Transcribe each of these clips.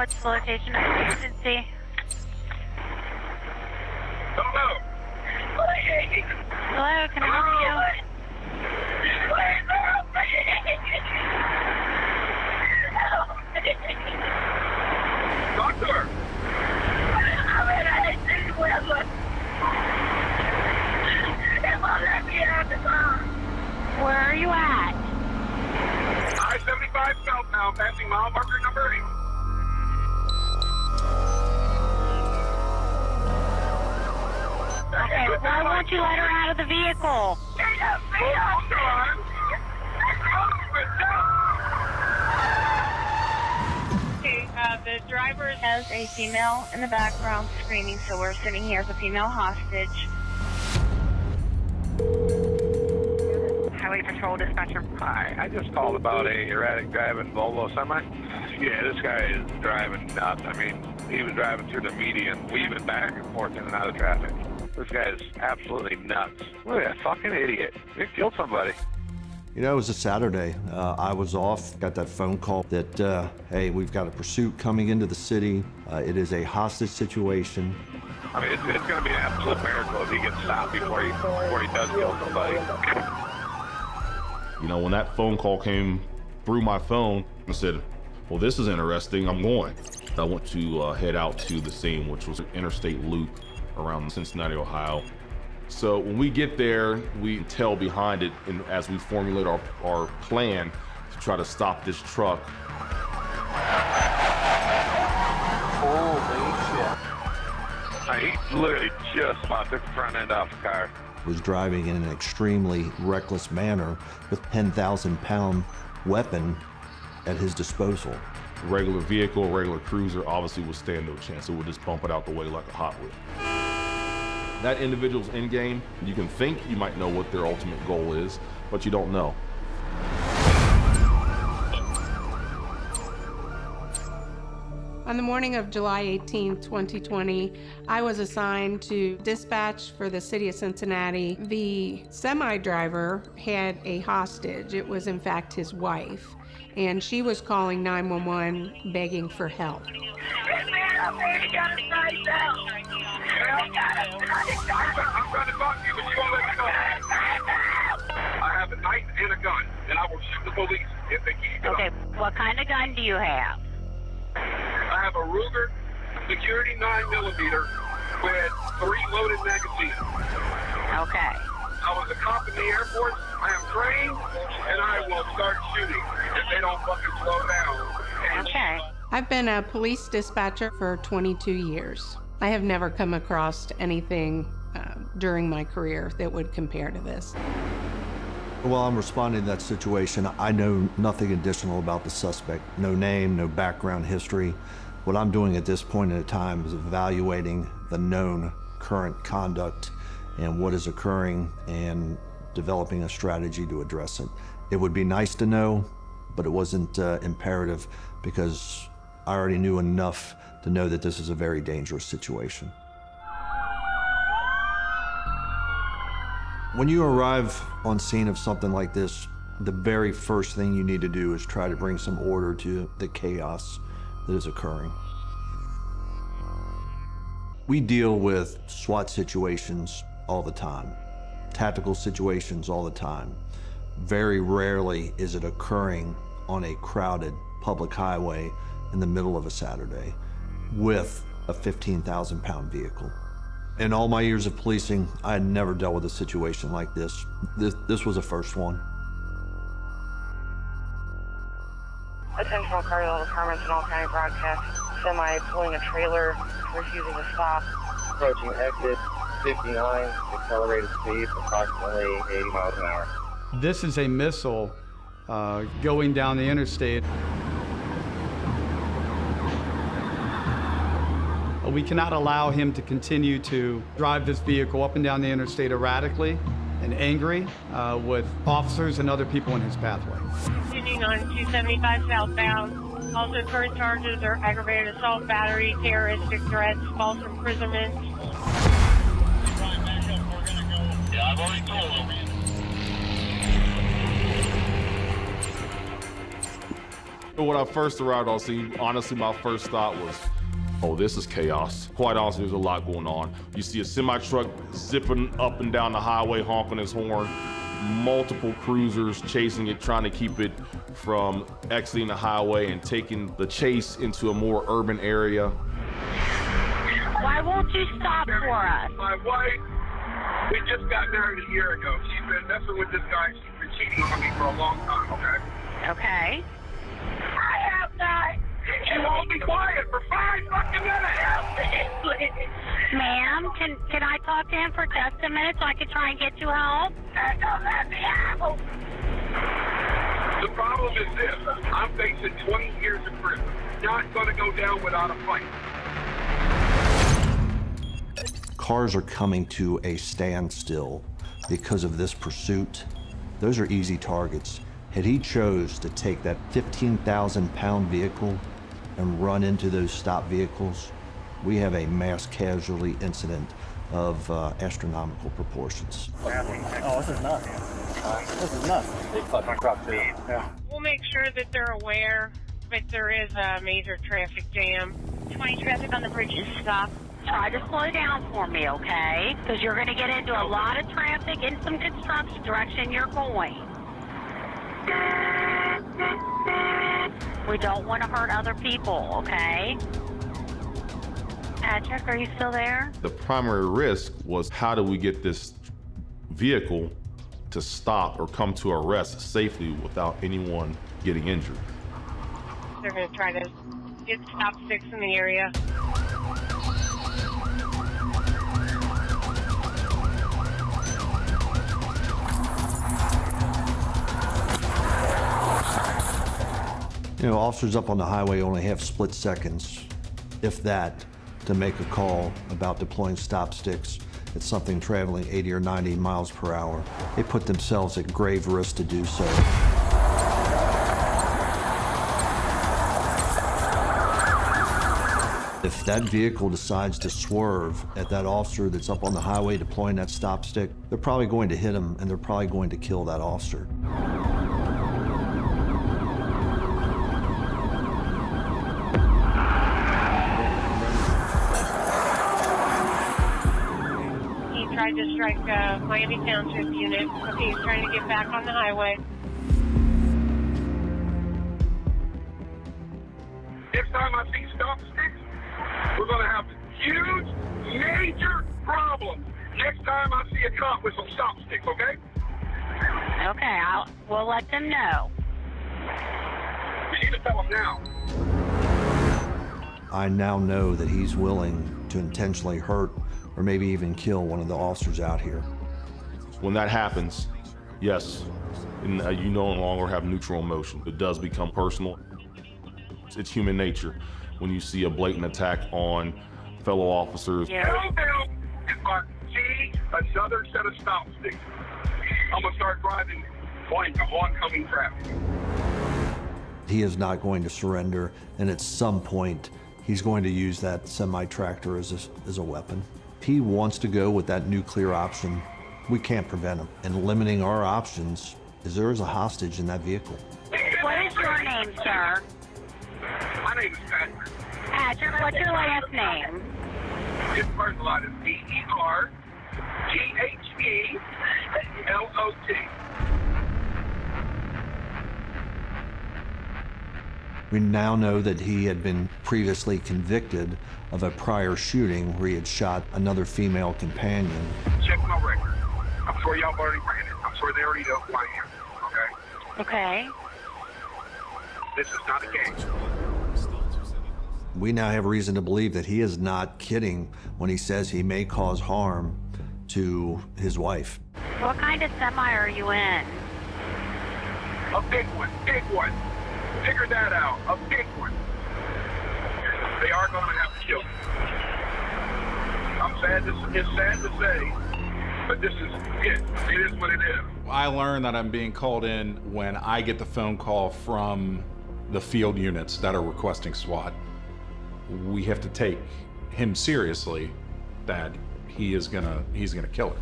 What's the location of the emergency? Hello. Hello, can I help you? Doctor. Where are you at? I-75 southbound, passing mile marker number 8. Okay, why won't you let her out of the vehicle? Okay, the driver has a female in the background screaming, so we're sitting here as a female hostage. Highway Patrol dispatcher. Hi, I just called about a erratic driving Volvo semi. Yeah, this guy is driving nuts. I mean, he was driving through the median, weaving back and forth in and out of traffic. This guy is absolutely nuts. Look at that fucking idiot. He killed somebody. You know, it was a Saturday. I was off, got that phone call that, hey, we've got a pursuit coming into the city. It is a hostage situation. I mean, it's going to be an absolute miracle if he gets stopped before he does kill somebody. You know, when that phone call came through my phone, I said, well, this is interesting, I'm going. I went to head out to the scene, which was an interstate loop around Cincinnati, Ohio. So when we get there, we tell behind it, and as we formulate our plan to try to stop this truck. Holy shit. He literally just popped the front end off the car. Was driving in an extremely reckless manner with 10,000-pound weapon at his disposal. A regular vehicle, regular cruiser, obviously would stand no chance. It would just bump it out the way like a Hot Wheel. That individual's end game, you can think you might know what their ultimate goal is, but you don't know. On the morning of July 18, 2020, I was assigned to dispatch for the city of Cincinnati. The semi-driver had a hostage. It was, in fact, his wife, and she was calling 911 begging for help. I'm trying to talk to you, but you won't let me go. I have a knife and a gun, and I will shoot the police if they keep it Okay, up. what kind of gun do you have? I have a Ruger Security 9mm with 3 loaded magazines. Okay. I was a cop in the Air Force. I am trained, and I will start shooting if they don't fucking slow down. Okay. I've been a police dispatcher for 22 years. I have never come across anything during my career that would compare to this. While I'm responding to that situation, I know nothing additional about the suspect. No name, no background history. What I'm doing at this point in time is evaluating the known current conduct and what is occurring and developing a strategy to address it. It would be nice to know, but it wasn't imperative because I already knew enough to know that this is a very dangerous situation. When you arrive on scene of something like this, the very first thing you need to do is try to bring some order to the chaos that is occurring. We deal with SWAT situations all the time, tactical situations all the time. Very rarely is it occurring on a crowded public highway in the middle of a Saturday with a 15,000-pound vehicle. In all my years of policing, I had never dealt with a situation like this. This was the first one. Attention all cargo departments in all county broadcasts. Semi pulling a trailer, refusing to stop. Approaching exit 59, accelerated speed approximately 80 miles an hour. This is a missile going down the interstate. We cannot allow him to continue to drive this vehicle up and down the interstate erratically and angry with officers and other people in his pathway. Continuing on 275 southbound. Also current charges are aggravated assault, battery, terroristic threats, false imprisonment. Yeah, I've already told them. When I first arrived on scene, honestly, my first thought was, oh, this is chaos. Quite honestly, there's a lot going on. You see a semi-truck zipping up and down the highway, honking his horn, multiple cruisers chasing it, trying to keep it from exiting the highway and taking the chase into a more urban area. Why won't you stop for us? My wife, we just got married a year ago. She's been messing with this guy. She's been cheating on me for a long time, okay? Okay. I have not. She won't be quiet for 5 fucking minutes. Ma'am, can I talk to him for just a minute so I can try and get you help? Don't let me out. The problem is this. I'm facing 20 years in prison. Not going to go down without a fight. Cars are coming to a standstill because of this pursuit. Those are easy targets. Had he chose to take that 15,000-pound vehicle and run into those stopped vehicles, we have a mass casualty incident of astronomical proportions. Oh, this is nuts. This is nuts. Big fucking truck, too. Yeah. We'll make sure that they're aware if there is a major traffic jam. 20 traffic on the bridge is stopped. Try to slow down for me, okay? Because you're going to get into a lot of traffic in some construction direction you're going. We don't want to hurt other people, okay? Patrick, are you still there? The primary risk was, how do we get this vehicle to stop or come to a rest safely without anyone getting injured? They're going to try to get stop sticks in the area. You know, officers up on the highway only have split seconds, if that, to make a call about deploying stop sticks at something traveling 80 or 90 miles per hour. They put themselves at grave risk to do so. If that vehicle decides to swerve at that officer that's up on the highway deploying that stop stick, they're probably going to hit him and they're probably going to kill that officer. Tried to strike Miami Township unit. Okay, he's trying to get back on the highway. Next time I see stop sticks, we're going to have huge, major problems. Next time I see a cop with some stop sticks, okay? Okay, we'll let them know. You need to tell them now. I now know that he's willing to intentionally hurt or maybe even kill one of the officers out here. When that happens, yes, and you no longer have neutral emotion. It does become personal. It's human nature. When you see a blatant attack on fellow officers. Yeah. Tell them if I see another set of stop sticks, I'm gonna start driving blank of oncoming traffic. He is not going to surrender, and at some point, he's going to use that semi-tractor as a weapon. He wants to go with that nuclear option. We can't prevent him. And limiting our options is there is a hostage in that vehicle. What is your name, sir? My name is Patrick. Patrick, what's your last name? His first line is D-E-R-G-H-E-L-O-T. We now know that he had been previously convicted of a prior shooting where he had shot another female companion. Check my record. I'm sure y'all already ran it. I'm sure they already know who I am, okay? Okay. This is not a game. We now have reason to believe that he is not kidding when he says he may cause harm to his wife. What kind of semi are you in? A big one, big one. Figure that out, a big one. They are going to have to kill him. It's sad to say, but this is it. It is what it is. I learned that I'm being called in when I get the phone call from the field units that are requesting SWAT. We have to take him seriously that he's gonna kill her.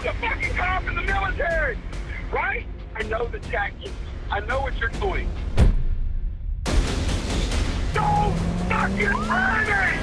was a fucking cop in the military, right? I know the jacket. I know what you're doing. Don't fucking burn it!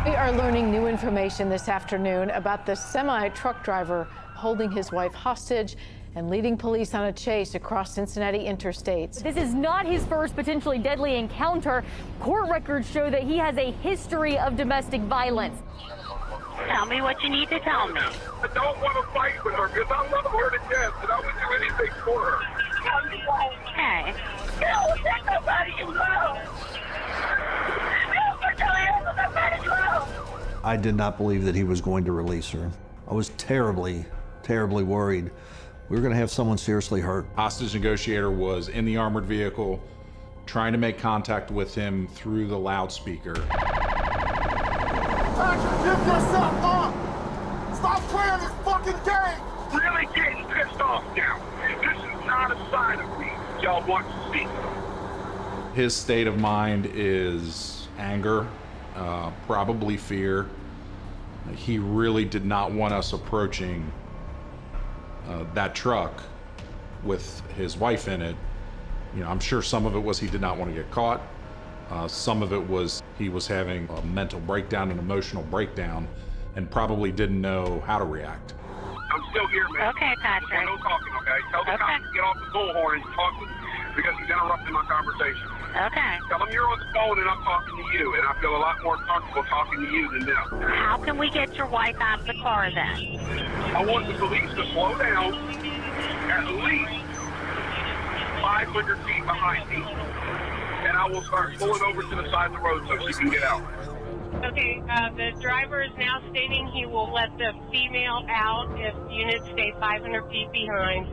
We are learning new information this afternoon about the semi-truck driver holding his wife hostage and leading police on a chase across Cincinnati interstates. This is not his first potentially deadly encounter. Court records show that he has a history of domestic violence. Tell me what you need to tell me. I don't want to fight with her because I love her to death and I would do anything for her. Okay. Tell somebody you love. I did not believe that he was going to release her. I was terribly, terribly worried we were going to have someone seriously hurt. Hostage negotiator was in the armored vehicle, trying to make contact with him through the loudspeaker. Give yourself up! Stop playing this fucking game! Really getting pissed off now. This is not a side of me y'all want to see. His state of mind is anger, probably fear. He really did not want us approaching that truck with his wife in it. You know, I'm sure some of it was he did not want to get caught. Some of it was he was having a mental breakdown, an emotional breakdown, and probably didn't know how to react. I'm still here, man. Okay, Patrick. No talking, okay? Tell the cops to get off the bullhorn and talk because he's interrupting my conversation. Okay. Tell him you're on the phone and I'm talking to you, and I feel a lot more comfortable talking to you than them. How can we get your wife out of the car then? I want the police to slow down at least 500 feet behind me, and I will start pulling over to the side of the road so she can get out. Okay, the driver is now stating he will let the female out if units stay 500 feet behind.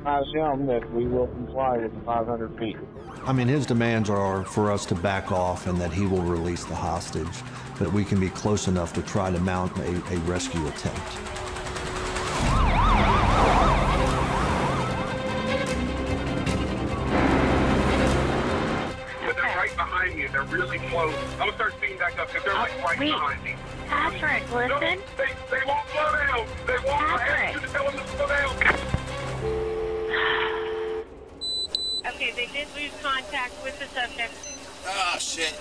I assume that we will comply with the 500 feet. I mean, his demands are for us to back off and that he will release the hostage, that we can be close enough to try to mount a rescue attempt. But they're right behind me. They're really close. I'm going to start speeding back up because they're like right behind me. Patrick, listen. No, they won't slow down. They won't. I asked you to tell them to slow down. Okay, they did lose contact with the subject. Ah, shit.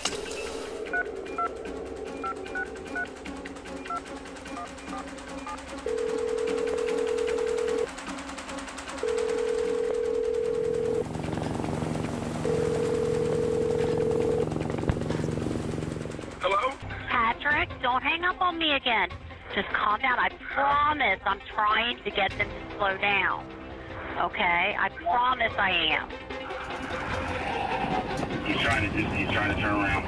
Hello? Patrick, don't hang up on me again. Just calm down. I promise I'm trying to get them to slow down. Okay? I promise I am. He's trying to turn around.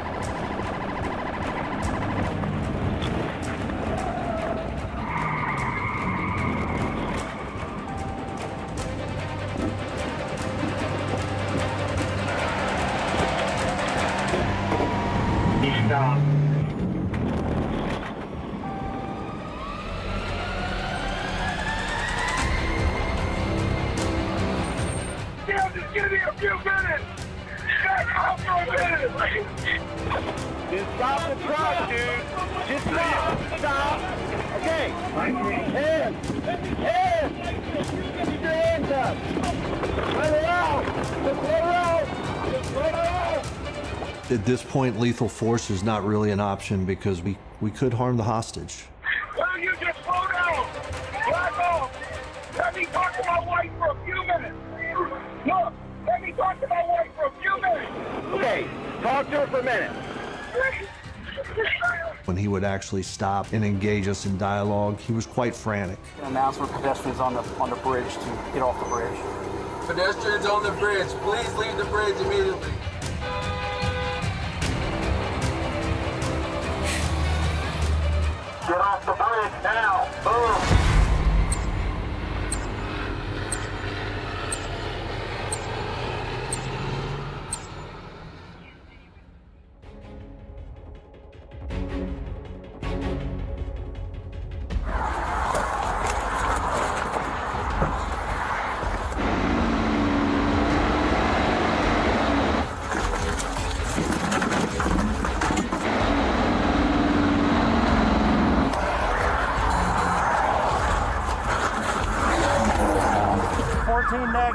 He stopped. Yeah, just give me a few minutes. Shut up for a minute. Just stop the truck, dude. Just stop. Stop. Okay. Hands. Keep your hands up. Let it out. Just let it out. Just let it out. At this point, lethal force is not really an option because we could harm the hostage. Will you just slow down? Back off. Let me talk to my wife for a few minutes. Look, let me talk to my wife for a few minutes. Okay. Talk to her for a minute. When he would actually stop and engage us in dialogue, he was quite frantic. Announce for pedestrians on the bridge to get off the bridge. Pedestrians on the bridge, please leave the bridge immediately. Get off the bridge now. Boom.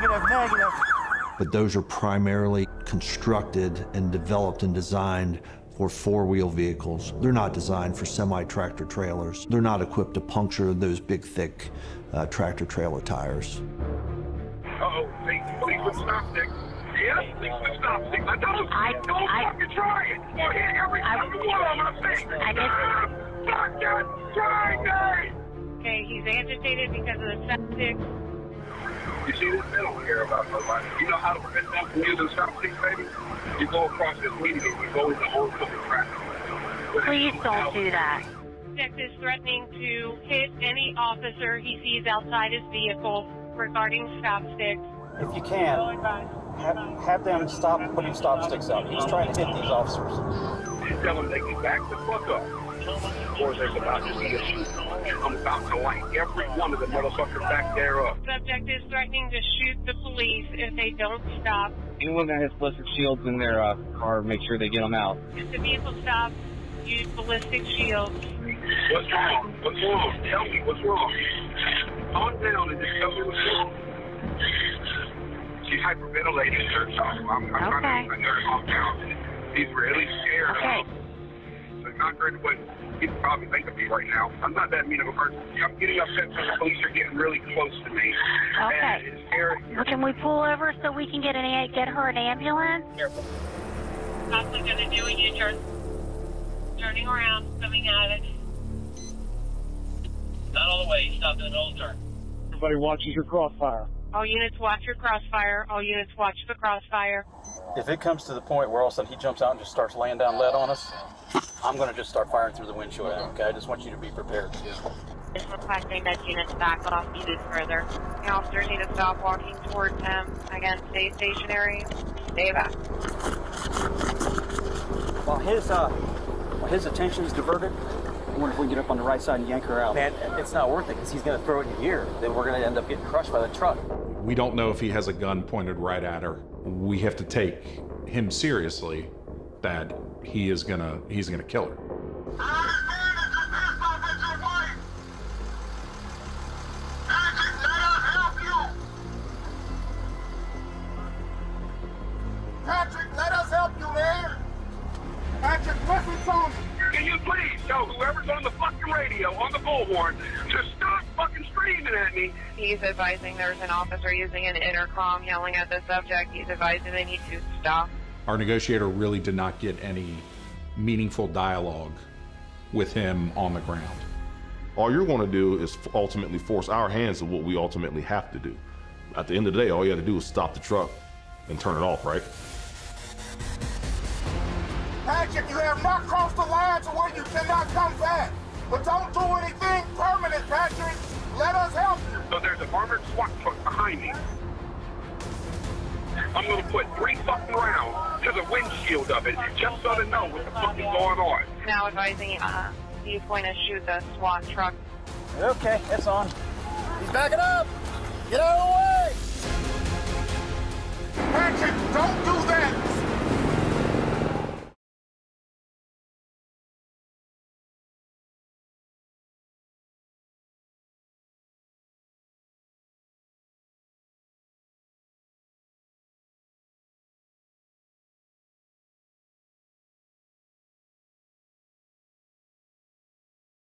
Negative. But those are primarily constructed and developed and designed for four-wheel vehicles. They're not designed for semi-tractor trailers. They're not equipped to puncture those big, thick tractor-trailer tires. Uh-oh, please with stop stick. Yes, please with stop stick. Don't fucking try it. You hit every fucking one on my face. Fucking try me. Okay, he's agitated because of the septic. You see, they don't care about nobody. You know how to prevent them from using stop sticks, baby? You go across this median, you go in the whole fucking traffic. Please don't do that. Subject is threatening to hit any officer he sees outside his vehicle regarding stop sticks. If you can, have them stop putting stop sticks out. He's trying to hit these officers. Tell them they can back the fuck up. Of course, there's about to be a shoot. I'm about to light every one of the motherfuckers back there up. Subject is threatening to shoot the police if they don't stop. Anyone that has ballistic shields in their car, make sure they get them out. If the vehicle stops, use ballistic shields. What's wrong? What's wrong? Tell me what's wrong. Calm down and just tell me what's wrong. She's hyperventilating, sir. So I'm trying to calm down. She's really scared. Okay. So not great what people probably think of me right now. I'm not that mean of a person. I'm getting upset because the police are getting really close to me. Okay. And it's scary. Well, can we pull over so we can get her an ambulance? Careful. Possibly going to do a U-turn. Turning around, coming at it. Not all the way. Stop in the middle turn. Everybody watches your crossfire. All units watch your crossfire. All units watch the crossfire. If it comes to the point where all of a sudden he jumps out and just starts laying down lead on us, I'm going to just start firing through the windshield at him, okay? I just want you to be prepared. It's requesting that units back off even further. The officers need to stop walking towards him. Again, stay stationary. Stay back. While his attention is diverted, I wonder if we can get up on the right side and yank her out. Man, it's not worth it because he's going to throw it in your ear. Then we're going to end up getting crushed by the truck. We don't know if he has a gun pointed right at her. We have to take him seriously that he's gonna kill her. Patrick, let us help you, man. Patrick, listen to me. Can you please tell whoever's on the fucking radio, on the bullhorn, to stop fucking screaming at me? He's advising there's an officer using an intercom yelling at the subject. He's advising they need to stop. Our negotiator really did not get any meaningful dialogue with him on the ground. All you're going to do is ultimately force our hands to what we ultimately have to do. At the end of the day, all you have to do is stop the truck and turn it off, right? Patrick, you have not crossed the line to where you cannot come back. But don't do anything permanent, Patrick. Let us help you. So there's an armored SWAT truck behind me. I'm going to put 3 fucking rounds to the windshield of it just so to know what the fuck is going on. Now advising he's going to shoot the SWAT truck. Okay, it's on. He's backing up. Get out of the way. Patrick, don't do